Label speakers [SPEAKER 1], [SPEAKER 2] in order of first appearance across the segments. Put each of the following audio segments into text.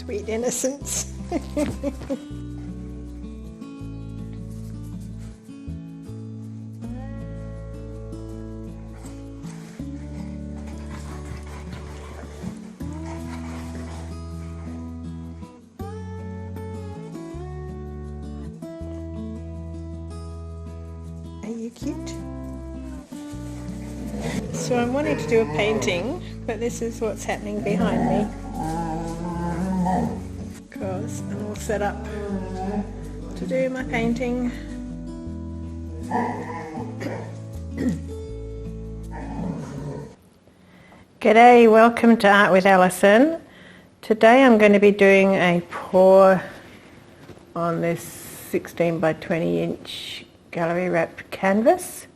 [SPEAKER 1] Sweet innocence. Are you cute? So I'm wanting to do a painting, but this is what's happening behind me. Because I'm all set up to do my painting. G'day, welcome to Art with Alison. Today I'm going to be doing a pour on this 16 by 20 inch gallery wrapped canvas.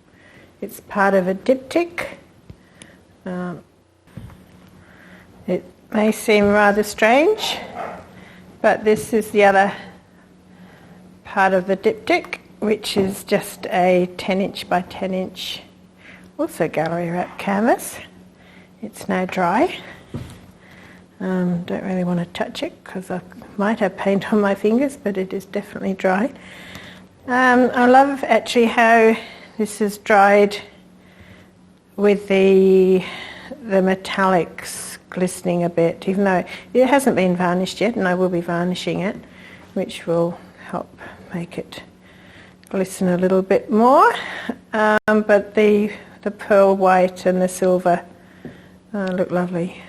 [SPEAKER 1] It's part of a diptych. It may seem rather strange, but this is the other part of the diptych, which is just a 10 inch by 10 inch, also gallery wrapped canvas. It's now dry. Don't really want to touch it because I might have paint on my fingers, but it is definitely dry. I love actually how this is dried with the metallics glistening a bit, even though it hasn't been varnished yet, and I will be varnishing it, which will help make it glisten a little bit more. But the pearl white and the silver look lovely.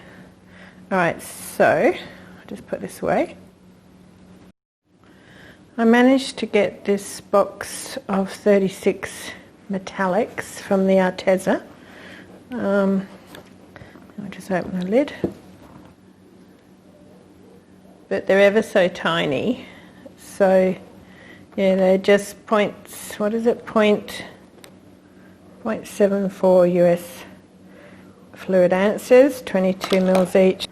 [SPEAKER 1] Alright, so I'll just put this away. I managed to get this box of 36 metallics from the Arteza. I'll just open the lid. But they're ever so tiny. So yeah, they're just what is it? 0.74 US fluid ounces, 22 mils each.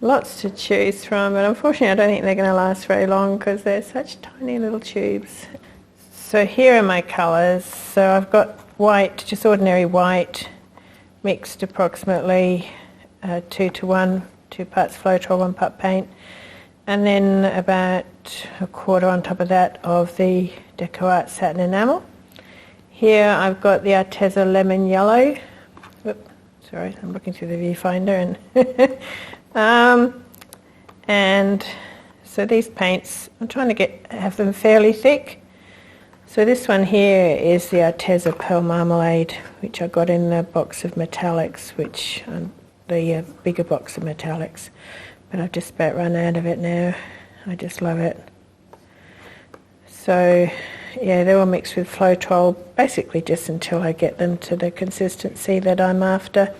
[SPEAKER 1] Lots to choose from, but unfortunately I don't think they're going to last very long because they're such tiny little tubes. So here are my colours. So I've got white, just ordinary white, mixed approximately 2 to 1, 2 parts Floetrol, 1 part paint, and then about a quarter on top of that of the Deco Art satin enamel. Here I've got the Arteza lemon yellow. Oops, sorry, I'm looking through the viewfinder, and so these paints, I'm trying to have them fairly thick. So this one here is the Arteza Pearl Marmalade, which I got in the box of metallics, which the bigger box of metallics, but I've just about run out of it now. I just love it. So yeah, they're all mixed with Floetrol, basically just until I get them to the consistency that I'm after.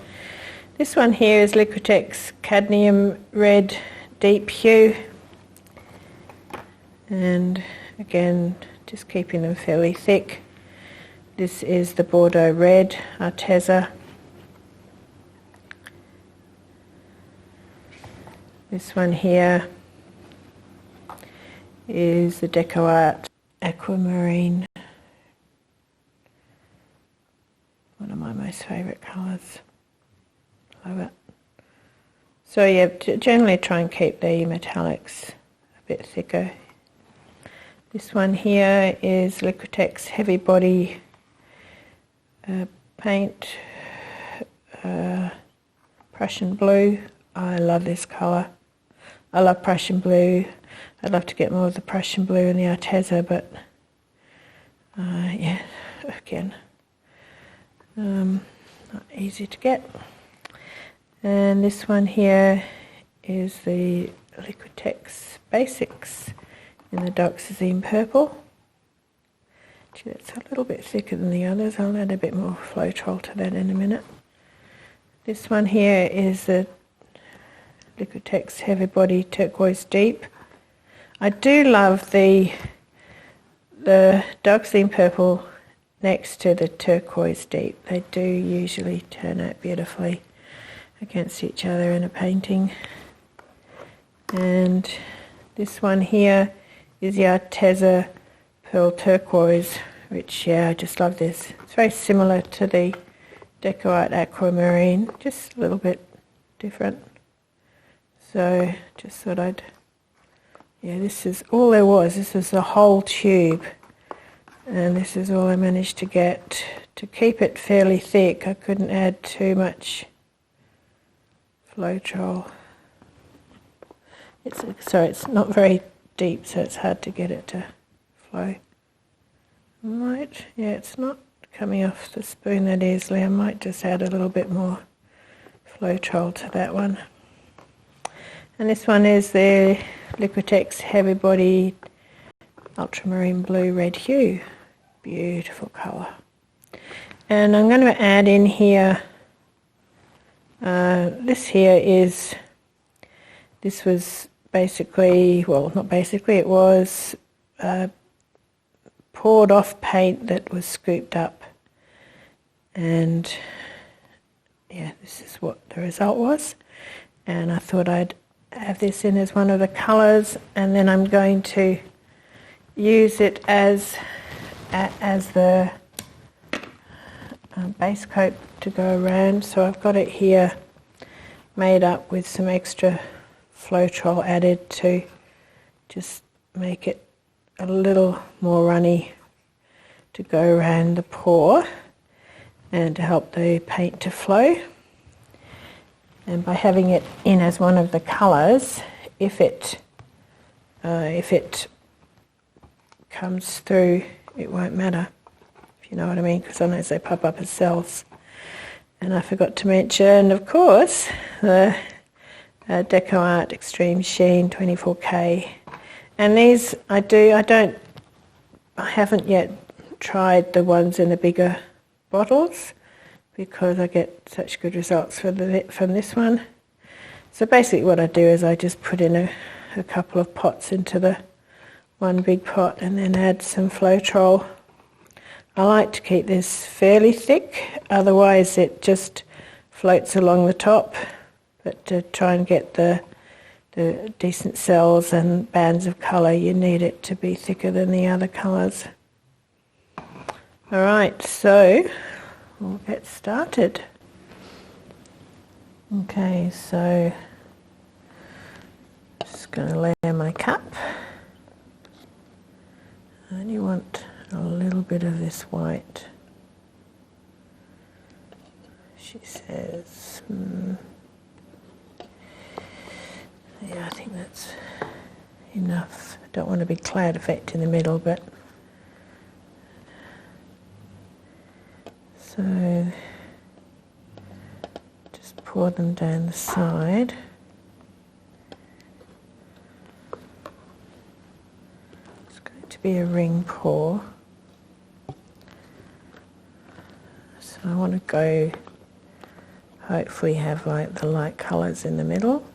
[SPEAKER 1] This one here is Liquitex Cadmium Red Deep Hue, and again just keeping them fairly thick. This is the Bordeaux Red Arteza. This one here is the Deco Art Aquamarine, one of my most favourite colours. Love it. So yeah, generally try and keep the metallics a bit thicker. This one here is Liquitex Heavy Body Paint, Prussian Blue. I love this colour. I love Prussian Blue. I'd love to get more of the Prussian Blue in the Arteza, but yeah, again, not easy to get. And this one here is the Liquitex Basics in the Dioxazine Purple. Actually, that's a little bit thicker than the others. I'll add a bit more Floetrol to that in a minute. This one here is the Liquitex Heavy Body Turquoise Deep. I do love the Dioxazine Purple next to the Turquoise Deep. They do usually turn out beautifully against each other in a painting. And this one here is the Arteza Pearl Turquoise, which, yeah, I just love this. It's very similar to the Deco Art Aquamarine, just a little bit different. So just thought I'd Yeah, this is all there was. This is the whole tube. And this is all I managed to get. To keep it fairly thick, I couldn't add too much Floetrol. It's not very deep, so it's hard to get it to flow. Right, yeah, it's not coming off the spoon that easily. I might just add a little bit more Floetrol to that one. And this one is the Liquitex Heavy Body Ultramarine Blue Red Hue. Beautiful colour. And I'm going to add in here, this was basically, well, not basically, it was poured off paint that was scooped up. And yeah, this is what the result was. And I thought I'd have this in as one of the colours, and then I'm going to use it as the base coat to go around. So I've got it here made up with some extra Floetrol added to just make it a little more runny to go around the pour and to help the paint to flow. And by having it in as one of the colours, if it comes through, it won't matter, if you know what I mean, because sometimes they pop up as cells. And I forgot to mention, of course, the Deco Art Extreme Sheen 24K. And these I haven't yet tried the ones in the bigger bottles, because I get such good results from this one. So basically what I do is I just put in a couple of pots into the one big pot and then add some Floetrol. I like to keep this fairly thick, otherwise it just floats along the top. But to try and get the decent cells and bands of colour, you need it to be thicker than the other colours. Alright, so we'll get started. Okay, so just going to layer my cup. I only want a little bit of this white. She says, yeah, I think that's enough. I don't want a big cloud effect in the middle, but so just pour them down the side. It's going to be a ring pour. So I want to go, hopefully have like the light colours in the middle.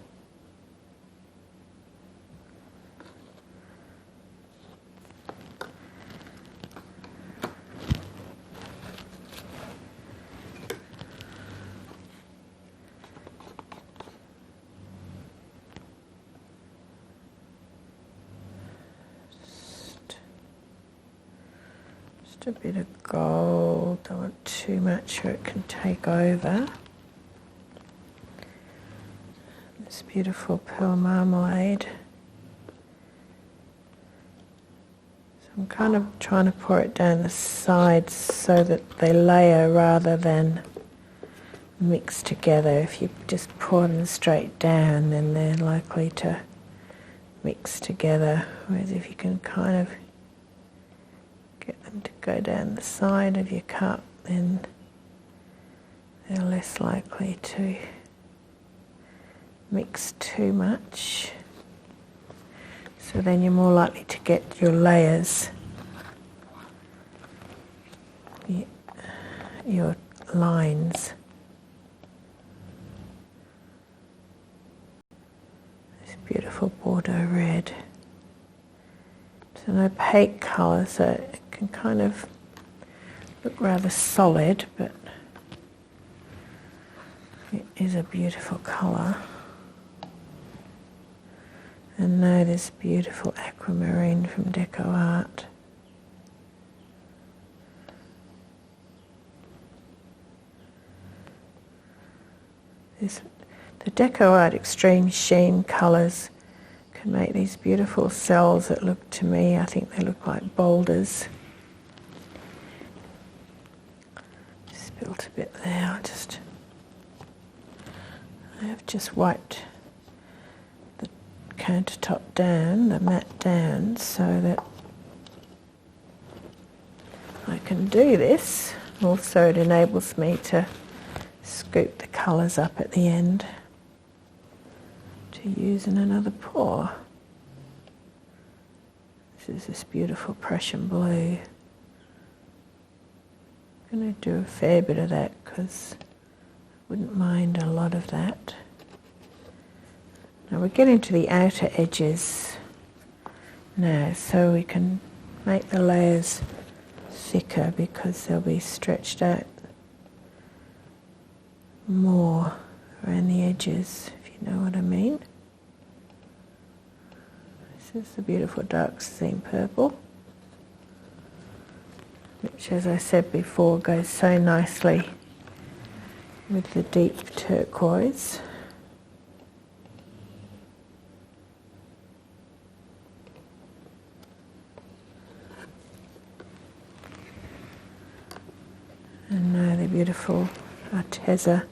[SPEAKER 1] A bit of gold, don't want too much or it can take over. This beautiful pearl marmalade. So I'm kind of trying to pour it down the sides so that they layer rather than mix together. If you just pour them straight down, then they're likely to mix together, whereas if you can kind of get them to go down the side of your cup, then they're less likely to mix too much. So then you're more likely to get your layers, your lines. This beautiful Bordeaux red. It's an opaque colour, so it can kind of look rather solid, but it is a beautiful colour. And now this beautiful aquamarine from Deco Art. The Deco Art Extreme Sheen colours can make these beautiful cells that look, to me, I think they look like boulders. Spilled a bit there. I have just wiped the countertop down, the mat down, so that I can do this. Also, it enables me to scoop the colours up at the end to use in another pour. This is this beautiful Prussian blue. I'm going to do a fair bit of that because I wouldn't mind a lot of that. Now we're getting to the outer edges now, so we can make the layers thicker because they'll be stretched out more around the edges, if you know what I mean. This is the beautiful dark steam purple, which, as I said before, goes so nicely with the deep turquoise. And now the beautiful Arteza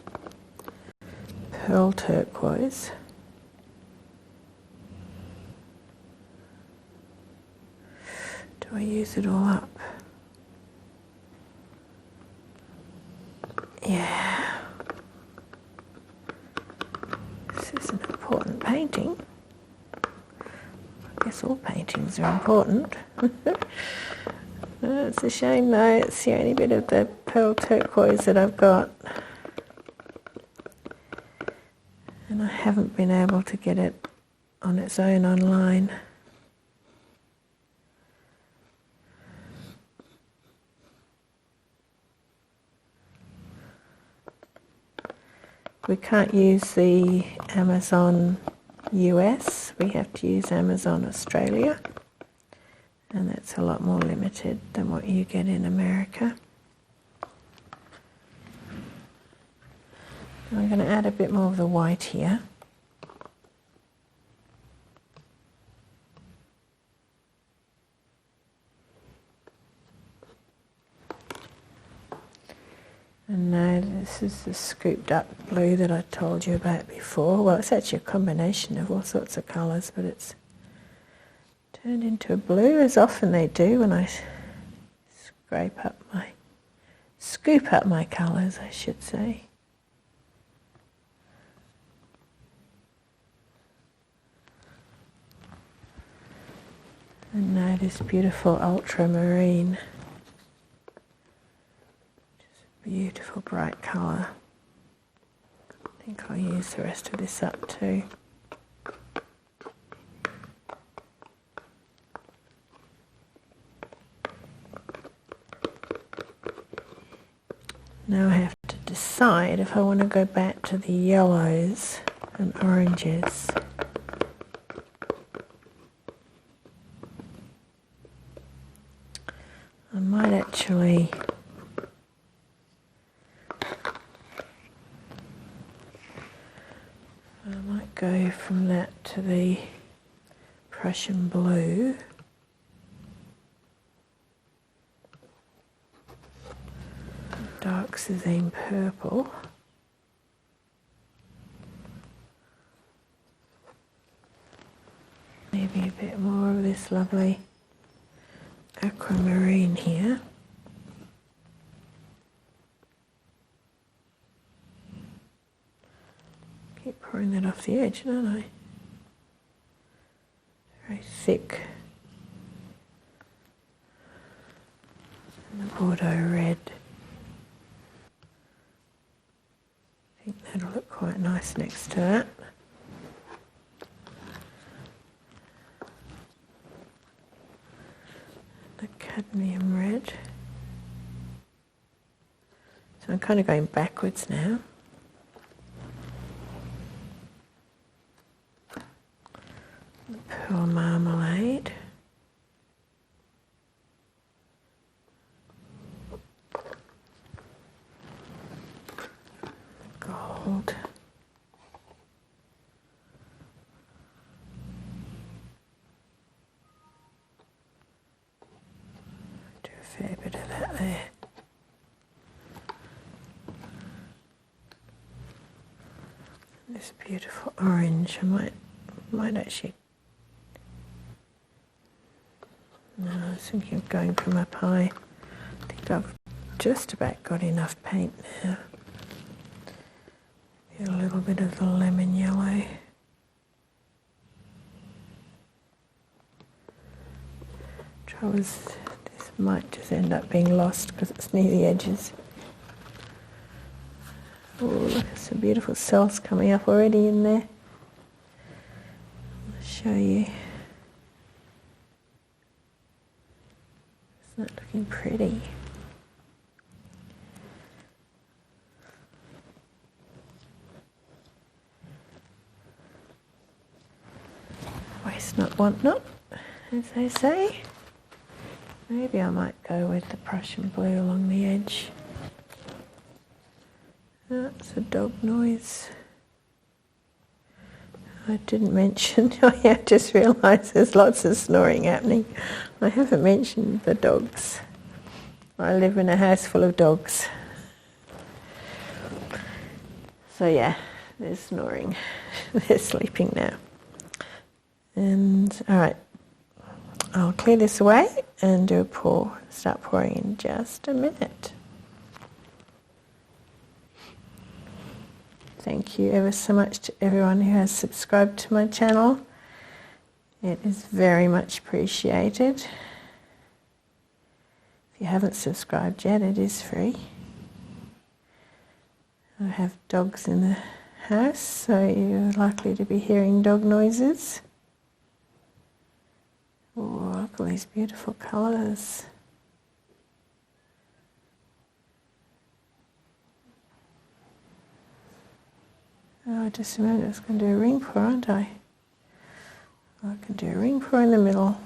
[SPEAKER 1] pearl turquoise. Do I use it all up? Yeah. This is an important painting. I guess all paintings are important. It's a shame though, it's the only bit of the pearl turquoise that I've got. And I haven't been able to get it on its own online. We can't use the Amazon US, we have to use Amazon Australia. And that's a lot more limited than what you get in America. I'm going to add a bit more of the white here. And now this is the scooped up blue that I told you about before. Well, it's actually a combination of all sorts of colours, but it's turned into a blue, as often they do when I scoop up my colours, I should say. And now this beautiful ultramarine, just a beautiful bright colour. I think I'll use the rest of this up too. Now I have to decide if I want to go back to the yellows and oranges. I might actually go from that to the Prussian blue. Dark Sazine purple. Maybe a bit more of this lovely aquamarine here. Keep pouring that off the edge, don't I? Very thick. And the Bordeaux red. I think that'll look quite nice next to that. The cadmium red. So I'm kind of going backwards now. The pearl marmalade. Gold. This beautiful orange. I might actually. No, I was thinking of going from up high. I think I've just about got enough paint now. A little bit of the lemon yellow. Trouble is, this might just end up being lost because it's near the edges. Oh, look, some beautiful cells coming up already in there. I'll show you. It's not looking pretty. Waste not, want not, as they say. Maybe I might go with the Prussian blue along the edge. That's a dog noise. I didn't mention, I just realised there's lots of snoring happening. I haven't mentioned the dogs. I live in a house full of dogs. So yeah, they're snoring. They're sleeping now. And alright, I'll clear this away and do a pour. Start pouring in just a minute. Thank you ever so much to everyone who has subscribed to my channel. It is very much appreciated. If you haven't subscribed yet, it is free. I have dogs in the house, so you're likely to be hearing dog noises. Oh, look at these beautiful colours. Oh, just a minute, I was going to do a ring pour, aren't I? I can do a ring pour in the middle.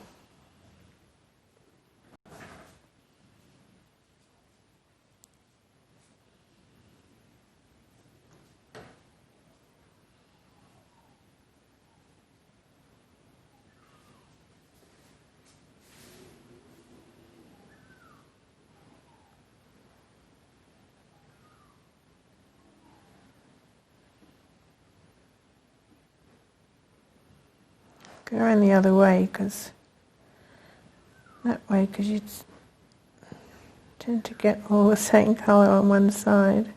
[SPEAKER 1] Go around the other way, because you tend to get all the same colour on one side.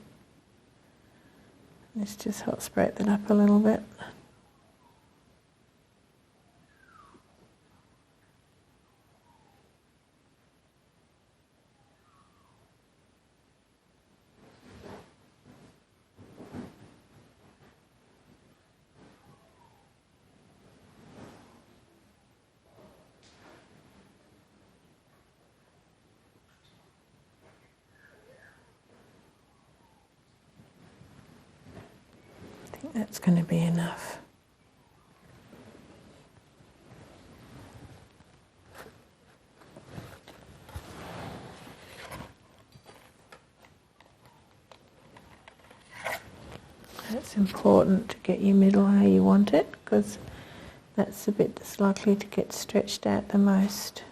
[SPEAKER 1] This just helps break that up a little bit. I think that's going to be enough. It's important to get your middle how you want it, because that's the bit that's likely to get stretched out the most.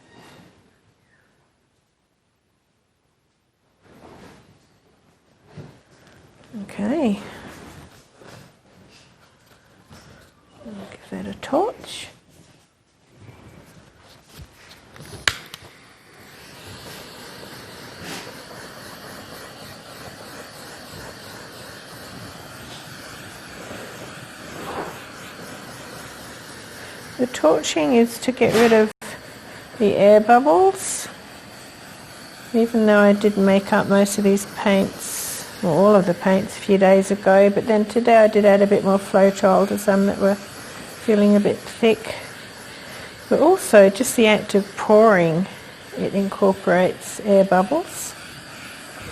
[SPEAKER 1] Okay. I'll give that a torch. The torching is to get rid of the air bubbles. Even though I did make up most of these paints, or all of the paints a few days ago, but then today I did add a bit more Floetrol to some that were feeling a bit thick. But also just the act of pouring, it incorporates air bubbles.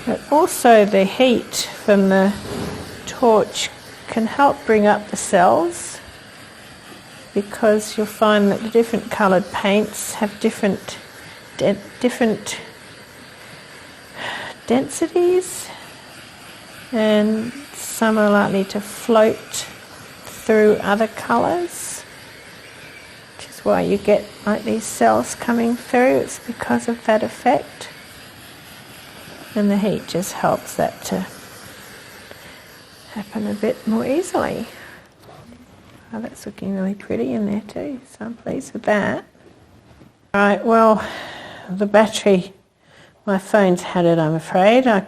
[SPEAKER 1] But also the heat from the torch can help bring up the cells, because you'll find that the different coloured paints have different densities, and some are likely to float through other colours, which is why you get like these cells coming through. It's because of that effect, and the heat just helps that to happen a bit more easily. Oh, that's looking really pretty in there too, so I'm pleased with that. Alright, well, the battery, my phone's had it, I'm afraid. I'm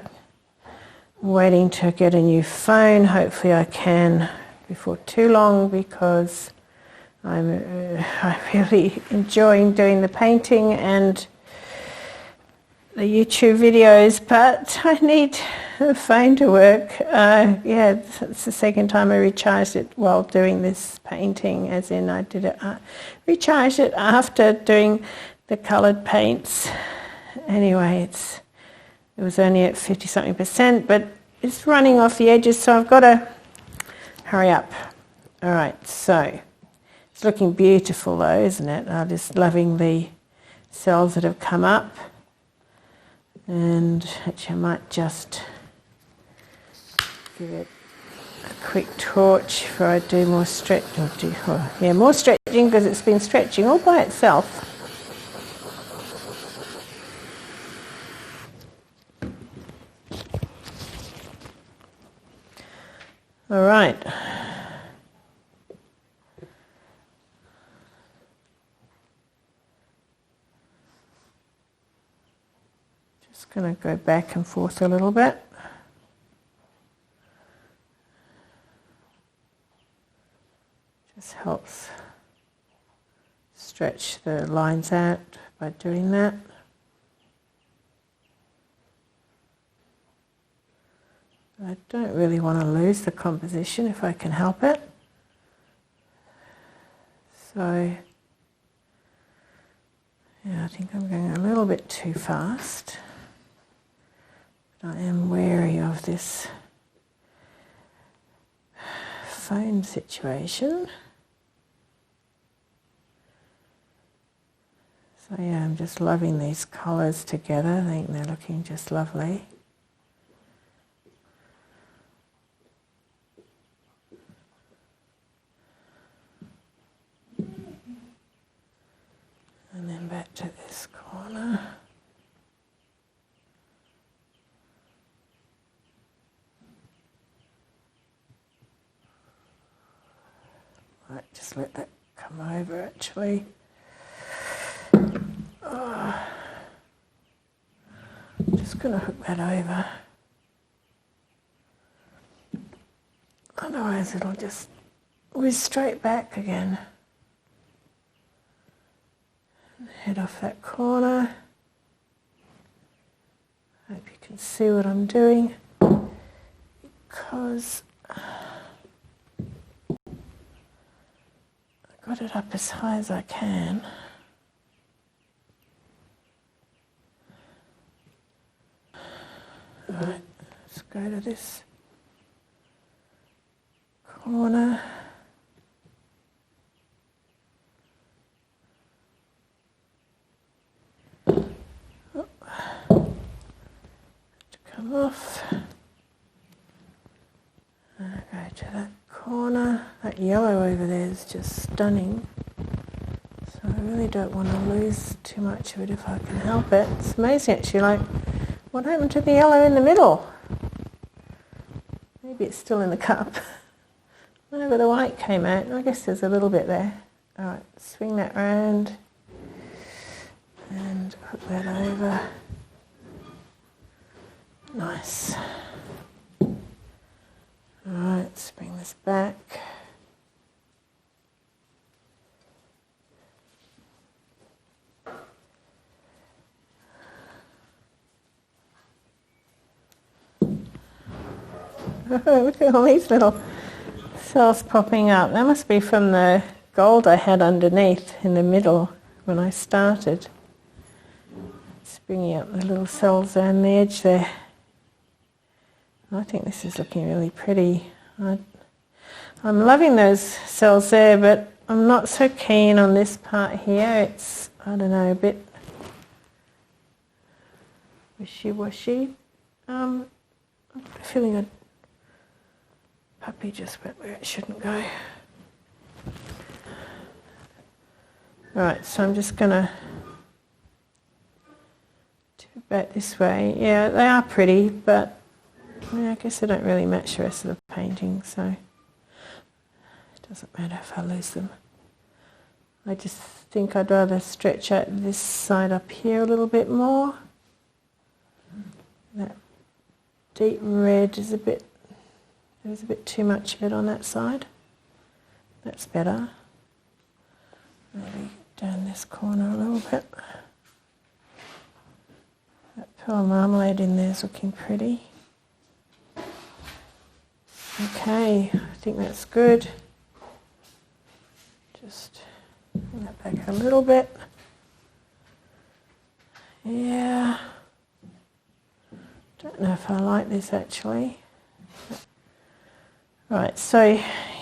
[SPEAKER 1] waiting to get a new phone. Hopefully I can before too long, because I'm really enjoying doing the painting and the YouTube videos, but I need the phone to work. Yeah, it's the second time I recharged it while doing this painting, as in I did it, recharged it after doing the coloured paints. Anyway, it was only at 50-something%, but it's running off the edges, so I've got to hurry up. Alright, so it's looking beautiful though, isn't it? I'm just loving the cells that have come up. And actually I might just give it a quick torch before I do more stretching. Yeah, more stretching, because it's been stretching all by itself. All right. Just going to go back and forth a little bit. Just helps stretch the lines out by doing that. I don't really want to lose the composition if I can help it. So, yeah, I think I'm going a little bit too fast. But I am wary of this phone situation. So yeah, I'm just loving these colours together. I think they're looking just lovely. And then back to this corner. Right, just let that come over actually. Oh. I'm just going to hook that over. Otherwise it'll just whiz straight back again. Head off that corner. Hope you can see what I'm doing, because I got it up as high as I can. Alright, let's go to this corner. Come off. And I go to that corner. That yellow over there is just stunning. So I really don't want to lose too much of it if I can help it. It's amazing actually, like, what happened to the yellow in the middle? Maybe it's still in the cup. No, but the white came out. I guess there's a little bit there. Alright, swing that round and hook that over. Nice. Alright, let's bring this back. Oh, look at all these little cells popping up. That must be from the gold I had underneath in the middle when I started. It's bringing up the little cells down the edge there. I think this is looking really pretty. I'm loving those cells there, but I'm not so keen on this part here. It's, I don't know, a bit wishy-washy. I'm feeling a puppy just went where it shouldn't go. Right, so I'm just going to do it back this way. Yeah, they are pretty, but yeah, I guess they don't really match the rest of the painting, so Doesn't matter if I lose them. I just think I'd rather stretch out this side up here a little bit more. That deep red is there's a bit too much of it on that side. That's better. Maybe down this corner a little bit. That pearl marmalade in there is looking pretty. Okay, I think that's good. Just bring that back a little bit. Yeah. Don't know if I like this actually. Right, so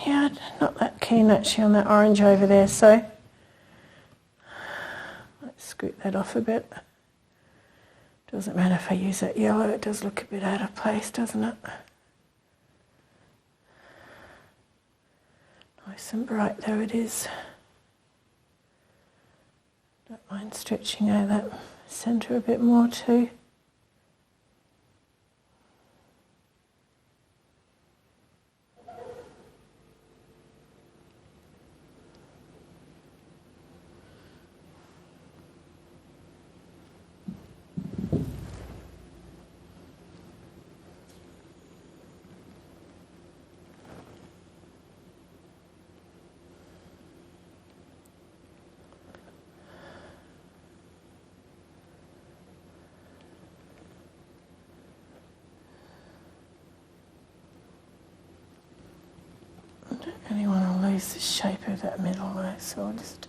[SPEAKER 1] yeah, not that keen actually on that orange over there, so let's scoot that off a bit. Doesn't matter if I use that yellow, it does look a bit out of place, doesn't it? Nice and bright though it is. Don't mind stretching out that centre a bit more too. I don't really want to lose the shape of that middle though, so I'll just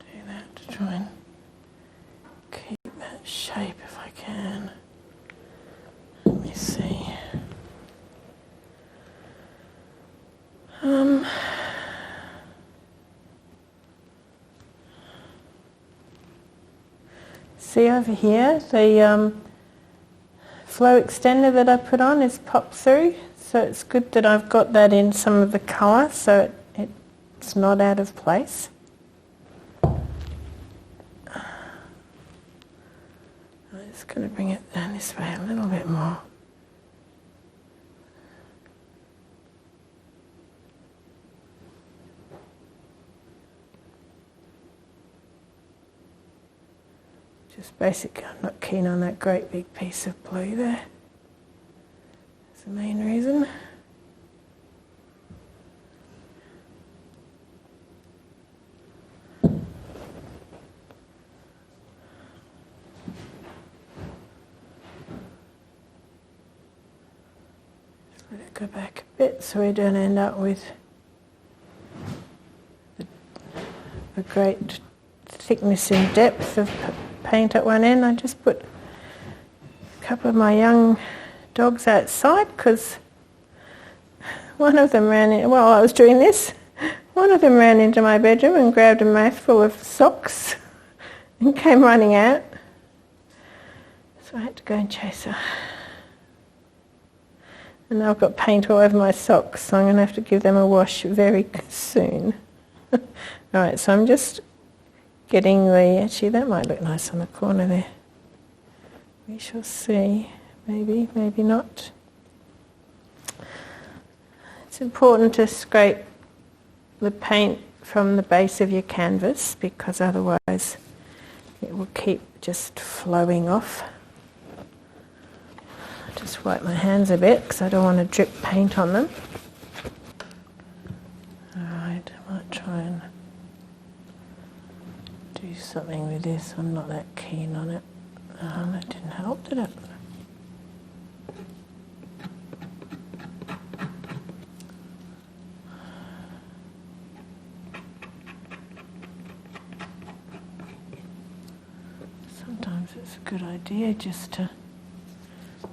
[SPEAKER 1] do that to try and keep that shape if I can. Let me see. See over here, the flow extender that I put on is popped through, so it's good that I've got that in some of the colour so it's not out of place. I'm just going to bring it down this way a little bit more. Just basically, I'm not keen on that great big piece of blue there. That's the main reason. Just let it go back a bit so we don't end up with a great thickness and depth of paint at one end. I just put a couple of my young dogs outside because one of them ran in, while I was doing this, one of them ran into my bedroom and grabbed a mouthful of socks and came running out. So I had to go and chase her. And now I've got paint all over my socks, so I'm going to have to give them a wash very soon. Alright, so I'm just getting actually that might look nice on the corner there. We shall see. Maybe, maybe not. It's important to scrape the paint from the base of your canvas because otherwise it will keep just flowing off. Just wipe my hands a bit because I don't want to drip paint on them. Alright, I might try and do something with this. I'm not that keen on it. That didn't help, did it? Sometimes it's a good idea just to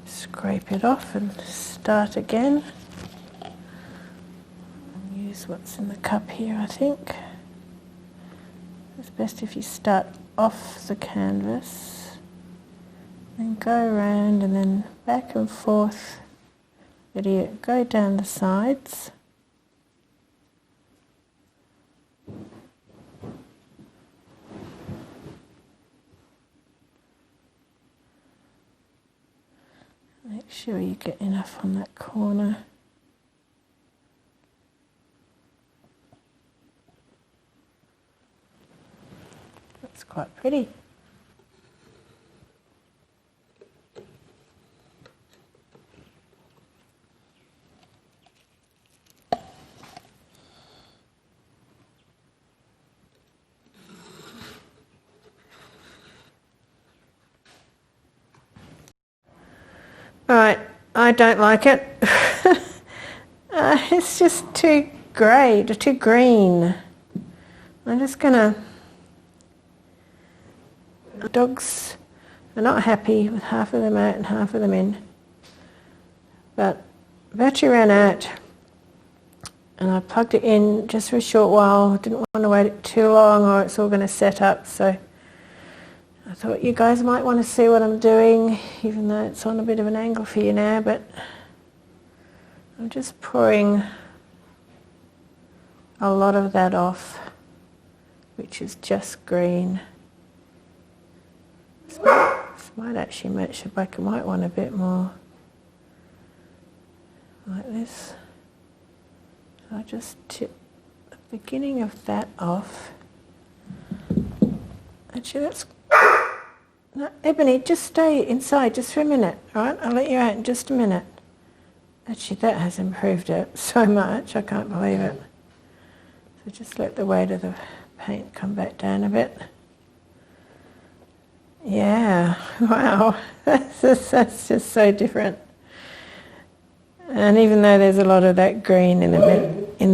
[SPEAKER 1] scrape it off and start again. And use what's in the cup here, I think. It's best if you start off the canvas, then go around and then back and forth. Go down the sides. Make sure you get enough on that corner. That's quite pretty. Right, I don't like it. It's just too grey, too green. I'm just gonna... The dogs are not happy with half of them out and half of them in. But battery ran out and I plugged it in just for a short while. I didn't want to wait it too long or it's all going to set up. So I thought you guys might want to see what I'm doing, even though it's on a bit of an angle for you now. But I'm just pouring a lot of that off, which is just green. This might actually match the black and white one a bit more, like this. So I just tip the beginning of that off. Actually, that's... No, Ebony, just stay inside just for a minute, all right? I'll let you out in just a minute. Actually, that has improved it so much, I can't believe it. So just let the weight of the paint come back down a bit. Yeah, wow, that's just so different. And even though there's a lot of that green in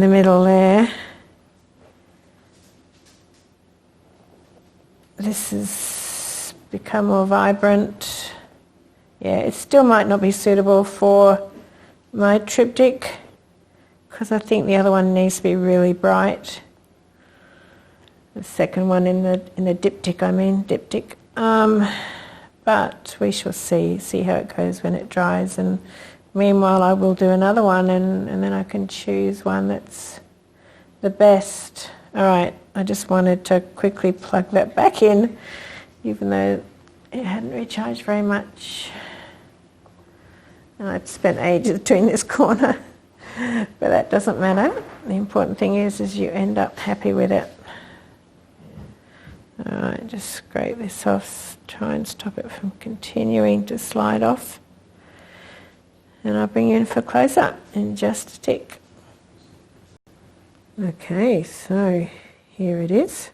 [SPEAKER 1] the middle there, this has become more vibrant. Yeah, it still might not be suitable for my triptych because I think the other one needs to be really bright. The second one in the diptych, I mean, diptych. But we shall see how it goes when it dries, and meanwhile I will do another one and then I can choose one that's the best. Alright, I just wanted to quickly plug that back in, even though it hadn't recharged very much. And I'd spent ages doing this corner, but that doesn't matter. The important thing is you end up happy with it. Alright, just scrape this off, try and stop it from continuing to slide off. And I'll bring you in for close-up in just a tick. Okay, so here it is.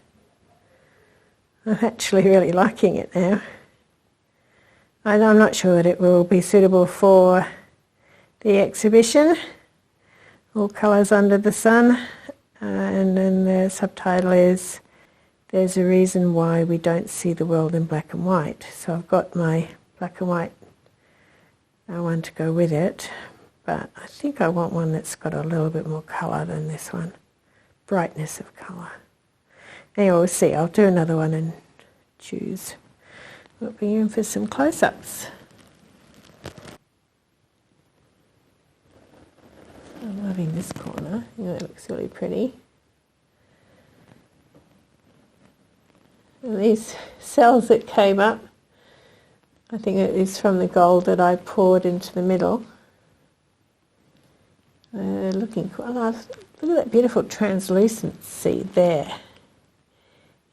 [SPEAKER 1] I'm actually really liking it now. I'm not sure that it will be suitable for the exhibition, All Colours Under the Sun, and then the subtitle is There's a Reason Why We Don't See the World in Black and White. So I've got my black and white one to go with it, but I think I want one that's got a little bit more colour than this one. Brightness of colour. Anyway, we'll see. I'll do another one and choose. We'll be in for some close-ups. I'm loving this corner. Yeah, it looks really pretty. And these cells that came up, I think it is from the gold that I poured into the middle. Looking cool. Look at that beautiful translucency there.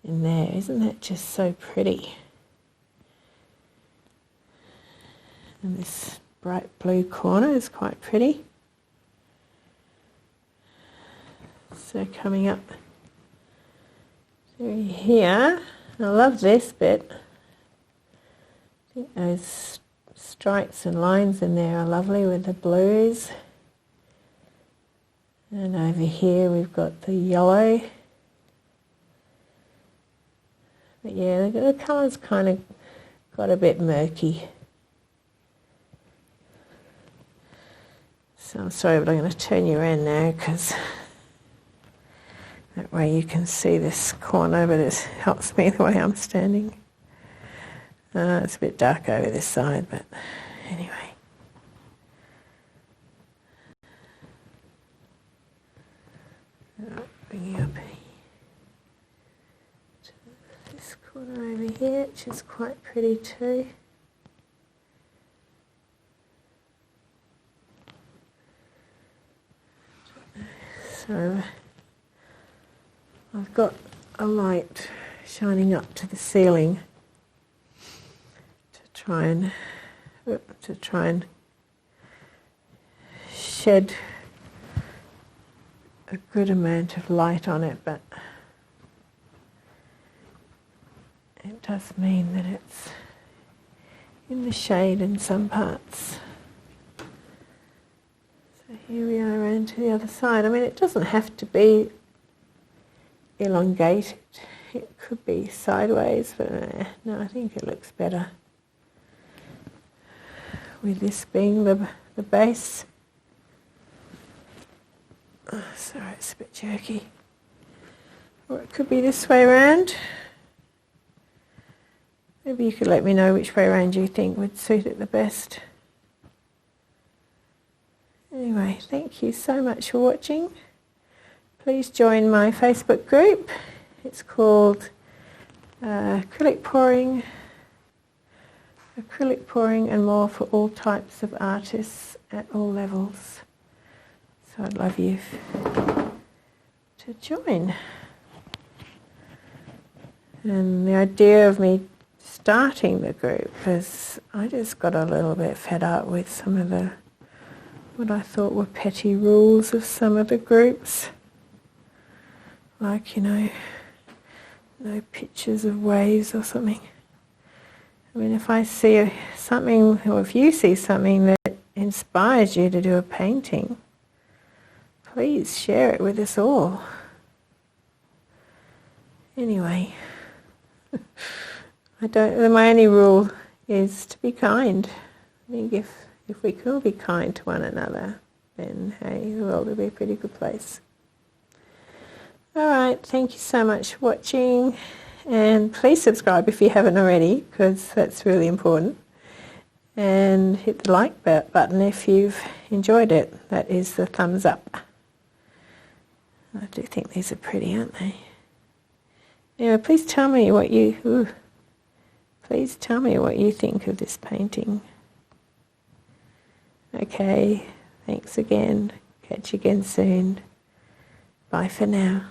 [SPEAKER 1] In there, isn't that just so pretty? And this bright blue corner is quite pretty. So coming up through here, I love this bit. I think those stripes and lines in there are lovely with the blues. And over here we've got the yellow. But yeah, the colour's kind of got a bit murky. So I'm sorry, but I'm going to turn you around now because that way you can see this corner, but it helps me the way I'm standing. It's a bit dark over this side, but anyway. Bringing up to this corner over here, which is quite pretty too. So I've got a light shining up to the ceiling to try and shed a good amount of light on it, but it does mean that it's in the shade in some parts. So here we are around to the other side. I mean, it doesn't have to be elongated. It could be sideways, but no, I think it looks better with this being the base. Oh, sorry, it's a bit jerky. Or it could be this way around. Maybe you could let me know which way around you think would suit it the best. Anyway, thank you so much for watching. Please join my Facebook group. It's called Acrylic Pouring and More for all types of artists at all levels. So I'd love you to join. And the idea of me starting the group is I just got a little bit fed up with some of the what I thought were petty rules of some of the groups. Like, you know, no pictures of waves or something. I mean, if I see something, or if you see something that inspires you to do a painting, please share it with us all. Anyway, my only rule is to be kind. I think if we can all be kind to one another, then hey, the world will be a pretty good place. All right, thank you so much for watching, and please subscribe if you haven't already, because that's really important. And hit the like button if you've enjoyed it. That is the thumbs up. I do think these are pretty, aren't they? Anyway, please tell me what you think of this painting. Okay, thanks again. Catch you again soon. Bye for now.